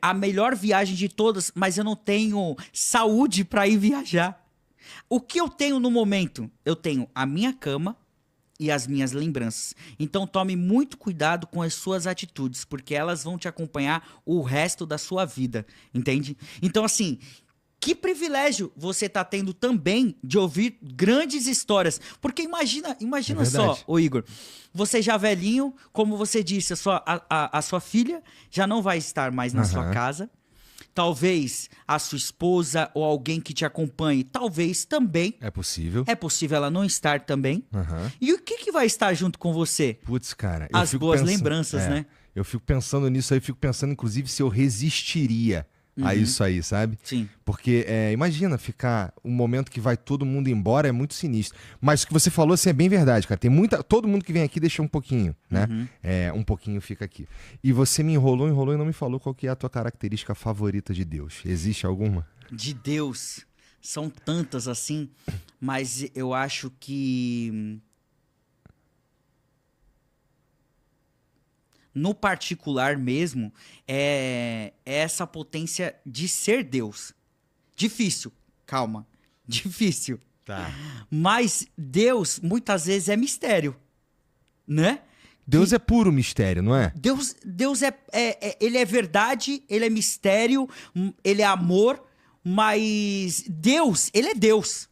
a melhor viagem de todas, mas eu não tenho saúde para ir viajar. O que eu tenho no momento? Eu tenho a minha cama e as minhas lembranças. Então tome muito cuidado com as suas atitudes, porque elas vão te acompanhar o resto da sua vida, entende? Então assim, que privilégio você tá tendo também de ouvir grandes histórias. Porque imagina só, ô Igor, você já velhinho, como você disse, a sua filha já não vai estar mais na sua casa. Talvez a sua esposa ou alguém que te acompanhe, talvez também. É possível. É possível ela não estar também. E o que vai estar junto com você? Putz, cara. As boas lembranças, né? Eu fico pensando nisso aí, fico pensando, inclusive, se eu resistiria a isso aí, sabe? Sim. Porque, imagina, ficar um momento que vai todo mundo embora é muito sinistro. Mas o que você falou, assim, é bem verdade, cara. Tem todo mundo que vem aqui deixa um pouquinho, né? Um pouquinho fica aqui. E você me enrolou e não me falou qual que é a tua característica favorita de Deus. Existe alguma? De Deus. São tantas assim, mas eu acho que... No particular mesmo, é essa potência de ser Deus. Difícil, calma, difícil. Tá. Mas Deus, muitas vezes, é mistério, né? Deus é puro mistério, não é? Deus ele é verdade, ele é mistério, ele é amor, mas Deus, ele é Deus.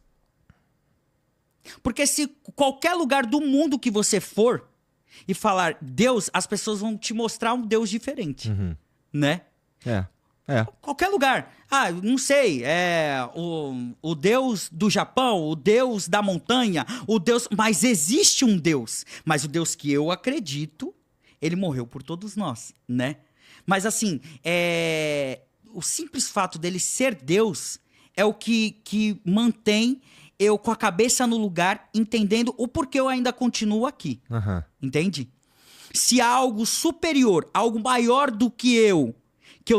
Porque se qualquer lugar do mundo que você for e falar Deus, as pessoas vão te mostrar um Deus diferente, né? Qualquer lugar. Ah, não sei, o Deus do Japão, o Deus da montanha, o Deus... Mas existe um Deus. Mas o Deus que eu acredito, ele morreu por todos nós, né? Mas assim, o simples fato dele ser Deus é o que mantém eu com a cabeça no lugar, entendendo o porquê eu ainda continuo aqui. Entende? Se há algo superior, algo maior do que eu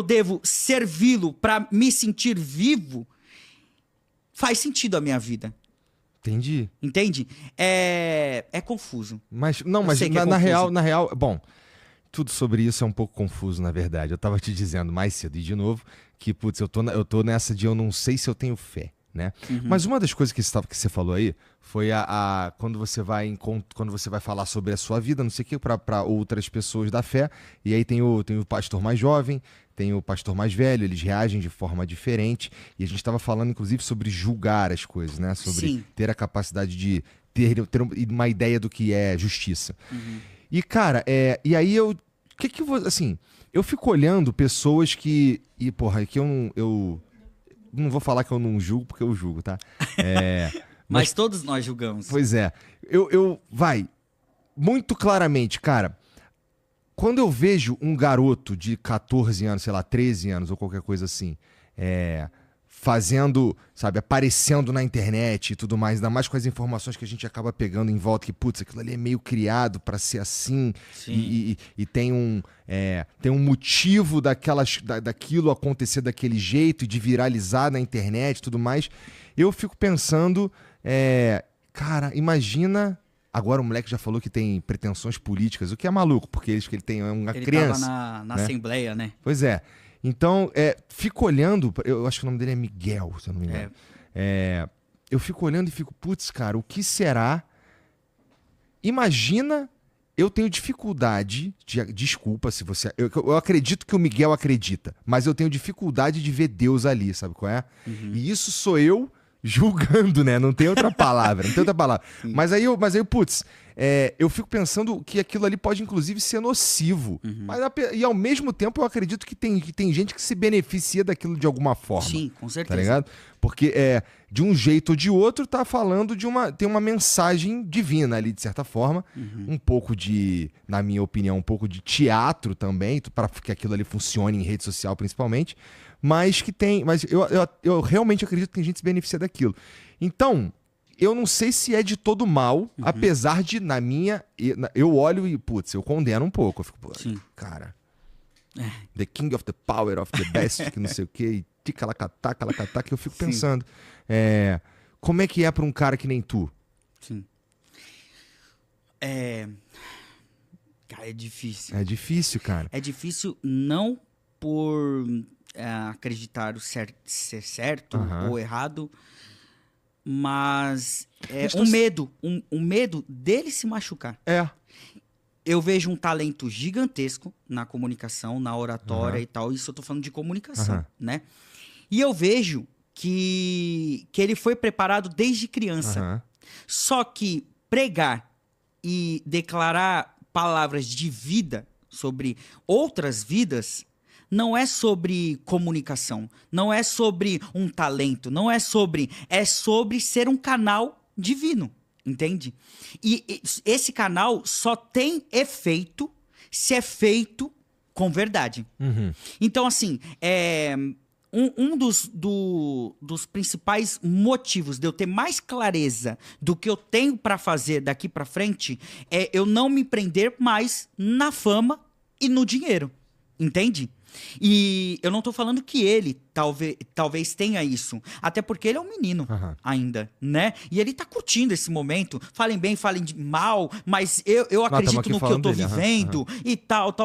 devo servi-lo para me sentir vivo, faz sentido a minha vida. Entendi. Entende? É confuso. Mas na real, bom, tudo sobre isso é um pouco confuso, na verdade. Eu tava te dizendo mais cedo, e de novo, que, putz, eu tô nessa de eu não sei se eu tenho fé, né? Mas uma das coisas que você falou aí foi quando você vai falar sobre a sua vida, não sei o que, para outras pessoas da fé, e aí tem o pastor mais jovem, tem o pastor mais velho, eles reagem de forma diferente, e a gente estava falando, inclusive, sobre julgar as coisas, né? Sobre ter a capacidade de ter uma ideia do que é justiça. E, cara, e aí assim, eu fico olhando pessoas que, e porra, que eu não vou falar que eu não julgo, porque eu julgo, tá? Mas todos nós julgamos. Pois é. Muito claramente, cara, quando eu vejo um garoto de 14 anos, sei lá, 13 anos ou qualquer coisa assim, fazendo, sabe, aparecendo na internet e tudo mais, ainda mais com as informações que a gente acaba pegando em volta, que, putz, aquilo ali é meio criado pra ser assim, e tem um motivo daquilo acontecer daquele jeito, de viralizar na internet e tudo mais, eu fico pensando, cara, imagina... Agora o moleque já falou que tem pretensões políticas, o que é maluco, porque ele tem uma criança. Ele tava na Assembleia, né? Pois é. Então, fico olhando, eu acho que o nome dele é Miguel, se eu não me engano. Eu fico olhando e fico, putz, cara, o que será? Imagina, eu tenho dificuldade, desculpa se você... Eu acredito que o Miguel acredita, mas eu tenho dificuldade de ver Deus ali, sabe qual é? E isso sou eu julgando, né? Não tem outra palavra, Mas aí, putz, eu fico pensando que aquilo ali pode, inclusive, ser nocivo. E, ao mesmo tempo, eu acredito que tem gente que se beneficia daquilo de alguma forma. Sim, com certeza. Tá ligado? Porque, de um jeito ou de outro, tá falando tem uma mensagem divina ali, de certa forma. Um pouco na minha opinião, um pouco de teatro também, para que aquilo ali funcione em rede social, principalmente. Mas eu realmente acredito que tem gente que se beneficia daquilo. Então, eu não sei se é de todo mal, apesar de, eu olho e, putz, eu condeno um pouco. Eu fico, cara, the king of the power of the best, que não sei o quê, e ticalacatá, que eu fico pensando, como é que é pra um cara que nem tu? Sim. Cara, é difícil. É difícil, cara. É difícil não por acreditar ser certo ou errado, mas um medo dele se machucar. Eu vejo um talento gigantesco na comunicação, na oratória e tal. Isso eu tô falando de comunicação, né? E eu vejo que ele foi preparado desde criança. Só que pregar e declarar palavras de vida sobre outras vidas não é sobre comunicação, não é sobre um talento, é sobre ser um canal divino, entende? E esse canal só tem efeito se é feito com verdade. Então, assim, um dos principais motivos de eu ter mais clareza do que eu tenho para fazer daqui para frente é eu não me prender mais na fama e no dinheiro, entende? E eu não tô falando que ele talvez tenha isso. Até porque ele é um menino ainda, né? E ele tá curtindo esse momento. Falem bem, falem mal, mas eu acredito no que eu tô vivendo e tal.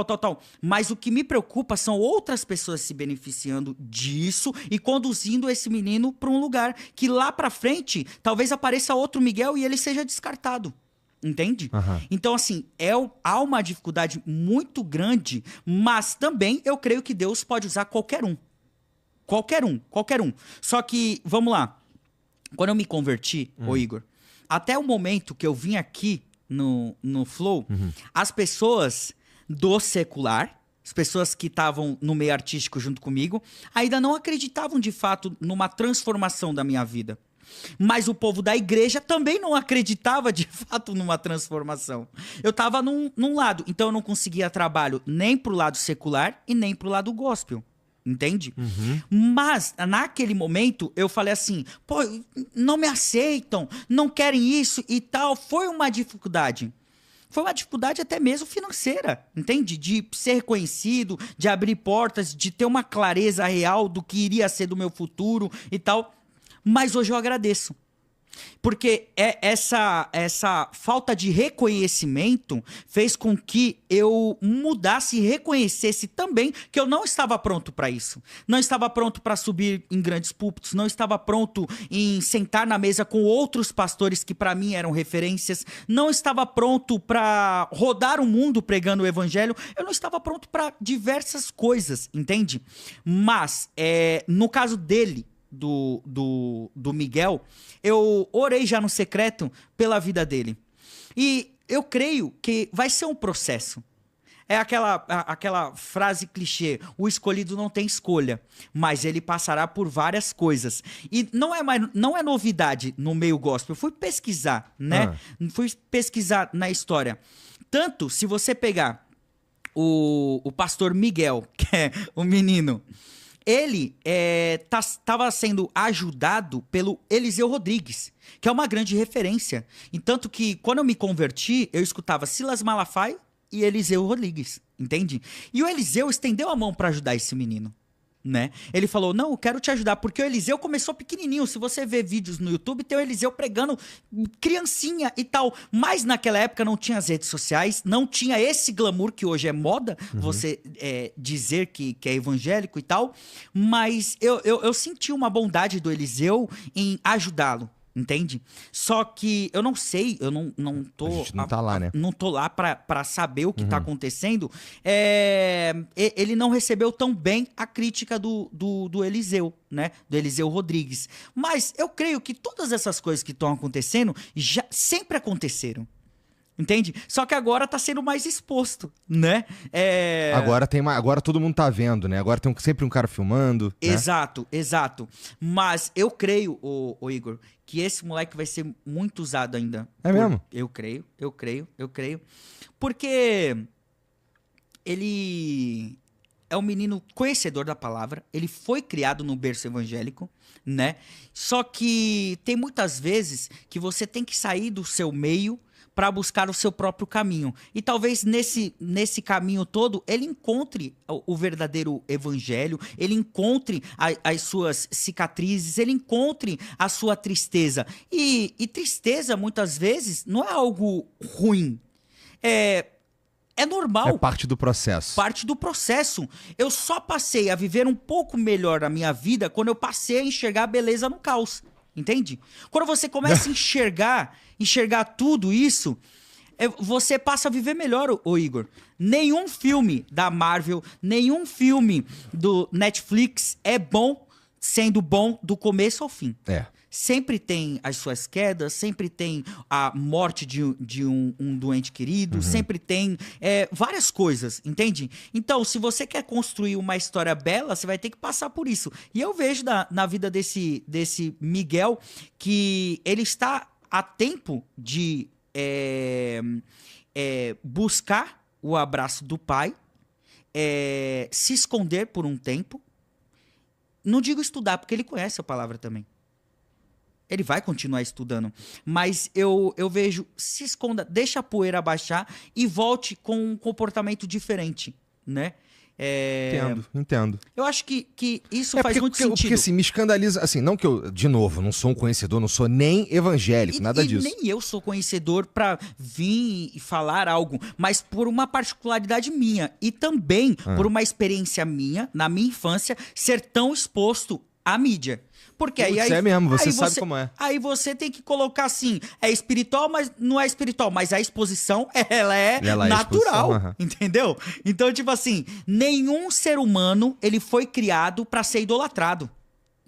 Mas o que me preocupa são outras pessoas se beneficiando disso e conduzindo esse menino para um lugar que lá pra frente talvez apareça outro Miguel e ele seja descartado. Entende? Então, assim, há uma dificuldade muito grande, mas também eu creio que Deus pode usar qualquer um. Qualquer um. Só que, vamos lá. Quando eu me converti, ô Igor, até o momento que eu vim aqui no Flow, as pessoas do secular, as pessoas que estavam no meio artístico junto comigo, ainda não acreditavam de fato numa transformação da minha vida. Mas o povo da igreja também não acreditava de fato numa transformação. Eu tava num lado, então eu não conseguia trabalho nem pro lado secular e nem pro lado gospel. Entende? Mas naquele momento eu falei assim, pô, não me aceitam, não querem isso e tal. Foi uma dificuldade. Foi uma dificuldade até mesmo financeira, entende? De ser reconhecido, de abrir portas, de ter uma clareza real do que iria ser do meu futuro e tal. Mas hoje eu agradeço. Porque essa falta de reconhecimento fez com que eu mudasse e reconhecesse também que eu não estava pronto para isso. Não estava pronto para subir em grandes púlpitos, não estava pronto em sentar na mesa com outros pastores que para mim eram referências, não estava pronto para rodar o mundo pregando o evangelho, eu não estava pronto para diversas coisas, entende? Mas, no caso dele, do Miguel, eu orei já no secreto pela vida dele. E eu creio que vai ser um processo. É aquela frase clichê, o escolhido não tem escolha, mas ele passará por várias coisas. E não é novidade no meio gospel. Eu fui pesquisar, né? Fui pesquisar na história. Tanto, se você pegar o pastor Miguel, que é o menino, ele estava sendo ajudado pelo Eliseu Rodrigues, que é uma grande referência. E tanto que, quando eu me converti, eu escutava Silas Malafaia e Eliseu Rodrigues, entende? E o Eliseu estendeu a mão para ajudar esse menino, né? Ele falou, não, eu quero te ajudar, porque o Eliseu começou pequenininho. Se você ver vídeos no YouTube, tem o Eliseu pregando criancinha e tal. Mas naquela época não tinha as redes sociais, não tinha esse glamour que hoje é moda, você dizer que é evangélico e tal. Mas eu senti uma bondade do Eliseu em ajudá-lo. Entende? Só que eu não sei, eu não tô... A gente não tá lá, né? Não tô lá pra saber o que tá acontecendo. Ele não recebeu tão bem a crítica do Eliseu, né? Do Eliseu Rodrigues. Mas eu creio que todas essas coisas que estão acontecendo já sempre aconteceram. Entende? Só que agora tá sendo mais exposto, né? Agora todo mundo tá vendo, né? Agora tem sempre um cara filmando. Exato, né? Exato. Mas eu creio, ô Igor, que esse moleque vai ser muito usado ainda. Mesmo? Eu creio. Porque ele é um menino conhecedor da palavra, ele foi criado no berço evangélico, né? Só que tem muitas vezes que você tem que sair do seu meio para buscar o seu próprio caminho. E talvez nesse caminho todo ele encontre o verdadeiro evangelho, ele encontre as suas cicatrizes, ele encontre a sua tristeza. E tristeza, muitas vezes, não é algo ruim. É É normal. É parte do processo. Parte do processo. Eu só passei a viver um pouco melhor a minha vida quando eu passei a enxergar a beleza no caos. Entende? Quando você começa a enxergar tudo isso, você passa a viver melhor, ô Igor. Nenhum filme da Marvel, nenhum filme do Netflix é bom sendo bom do começo ao fim. Sempre tem as suas quedas, sempre tem a morte de um doente querido, sempre tem várias coisas, entende? Então, se você quer construir uma história bela, você vai ter que passar por isso. E eu vejo na vida desse Miguel que ele está a tempo de buscar o abraço do pai, se esconder por um tempo. Não digo estudar, porque ele conhece a palavra também. Ele vai continuar estudando. Mas eu vejo, se esconda, deixa a poeira baixar e volte com um comportamento diferente, né? Entendo. Eu acho que isso faz muito sentido. Porque assim, me escandaliza, assim, não que eu, de novo, não sou um conhecedor, não sou nem evangélico, nada disso. Nem eu sou conhecedor pra vir e falar algo, mas por uma particularidade minha e também por uma experiência minha, na minha infância, ser tão exposto à mídia. Porque aí é mesmo, você sabe como é. Aí você tem que colocar assim, é espiritual, mas não é espiritual. Mas a exposição, ela é natural, entendeu? Então, tipo assim, nenhum ser humano, ele foi criado pra ser idolatrado,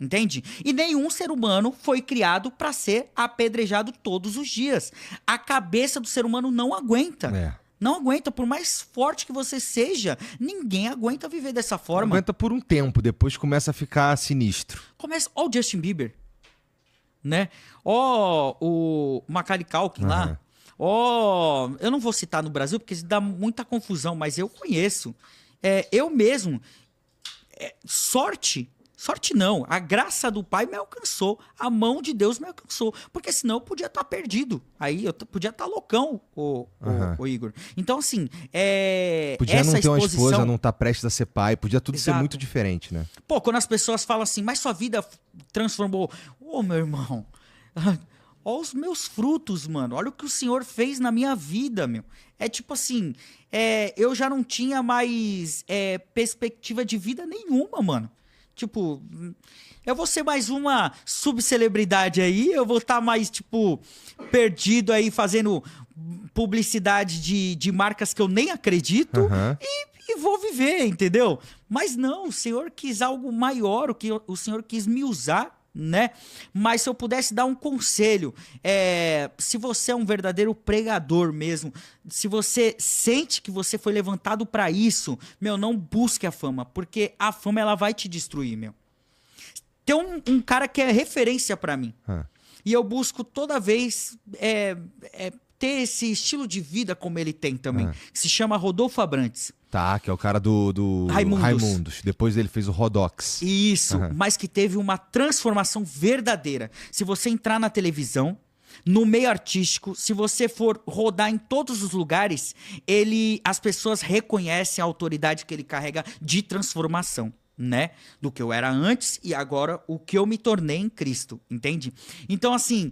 entende? E nenhum ser humano foi criado pra ser apedrejado todos os dias. A cabeça do ser humano não aguenta. Não aguenta, por mais forte que você seja, ninguém aguenta viver dessa forma. Não aguenta por um tempo, depois começa a ficar sinistro. Ó o Justin Bieber, né? Ó o Macaulay Culkin lá. Ó, eu não vou citar no Brasil porque isso dá muita confusão, mas eu conheço. Eu mesmo. Sorte não, a graça do Pai me alcançou, a mão de Deus me alcançou, porque senão eu podia estar perdido, aí eu podia estar loucão, o Igor. Então assim, podia essa não ter uma exposição... esposa, não estar prestes a ser pai, podia tudo ser muito diferente, né? Pô, quando as pessoas falam assim, mas sua vida transformou... Ô, meu irmão, olha os meus frutos, mano, olha o que o Senhor fez na minha vida, meu. É tipo assim, eu já não tinha mais perspectiva de vida nenhuma, mano. Tipo, eu vou ser mais uma subcelebridade aí, eu vou estar mais, tipo, perdido aí fazendo publicidade de marcas que eu nem acredito e vou viver, entendeu? Mas não, o Senhor quis algo maior, o Senhor quis me usar, né? Mas se eu pudesse dar um conselho, se você é um verdadeiro pregador mesmo, se você sente que você foi levantado pra isso, meu, não busque a fama, porque a fama ela vai te destruir, meu. Tem um cara que é referência pra mim, e eu busco toda vez ter esse estilo de vida como ele tem também, que se chama Rodolfo Abrantes. Tá, que é o cara do Raimundos. Depois ele fez o Rodox. Isso, mas que teve uma transformação verdadeira. Se você entrar na televisão, no meio artístico, se você for rodar em todos os lugares, as pessoas reconhecem a autoridade que ele carrega de transformação, né? Do que eu era antes e agora o que eu me tornei em Cristo, entende? Então, assim,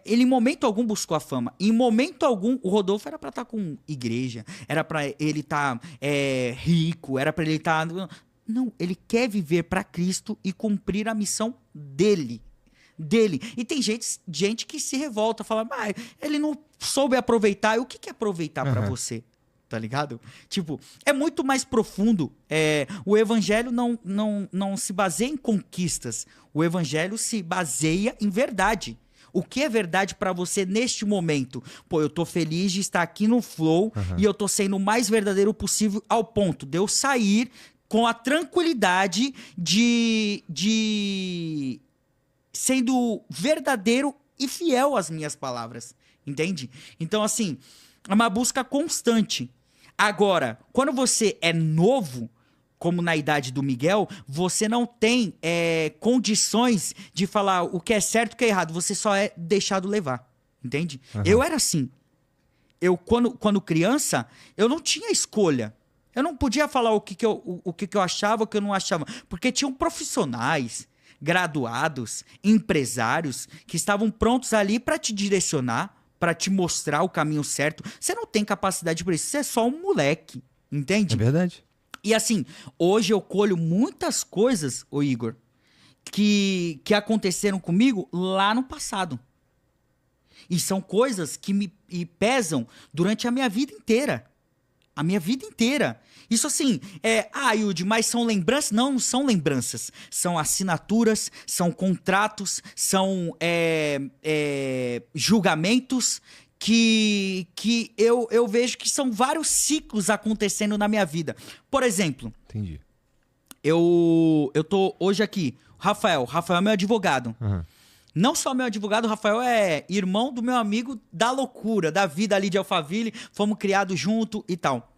ele em momento algum buscou a fama. Em momento algum, o Rodolfo era pra estar com igreja, era pra ele estar rico, era pra ele estar... Não, ele quer viver pra Cristo e cumprir a missão dele. E tem gente que se revolta, fala, mas ele não soube aproveitar. E o que é aproveitar pra você? Tá ligado? Tipo, é muito mais profundo. O evangelho não se baseia em conquistas. O evangelho se baseia em verdade. O que é verdade pra você neste momento? Pô, eu tô feliz de estar aqui no Flow e eu tô sendo o mais verdadeiro possível ao ponto de eu sair com a tranquilidade de sendo verdadeiro e fiel às minhas palavras. Entende? Então, assim, é uma busca constante. Agora, quando você é novo, como na idade do Miguel, você não tem condições de falar o que é certo e o que é errado. Você só é deixado levar. Entende? Eu era assim. Eu, quando criança, eu não tinha escolha. Eu não podia falar o que eu achava, o que eu não achava. Porque tinham profissionais, graduados, empresários, que estavam prontos ali para te direcionar, pra te mostrar o caminho certo. Você não tem capacidade pra isso. Você é só um moleque, entende? É verdade. E assim, hoje eu colho muitas coisas, ô Igor, que aconteceram comigo lá no passado. E são coisas que me pesam durante a minha vida inteira. A minha vida inteira. Isso assim, Yudi, mas são lembranças? Não são lembranças. São assinaturas, são contratos, são julgamentos que eu vejo que são vários ciclos acontecendo na minha vida. Por exemplo, entendi. Eu tô hoje aqui, Rafael é meu advogado. Uhum. Não só meu advogado, o Rafael é irmão do meu amigo da loucura, da vida ali de Alphaville, fomos criados junto e tal.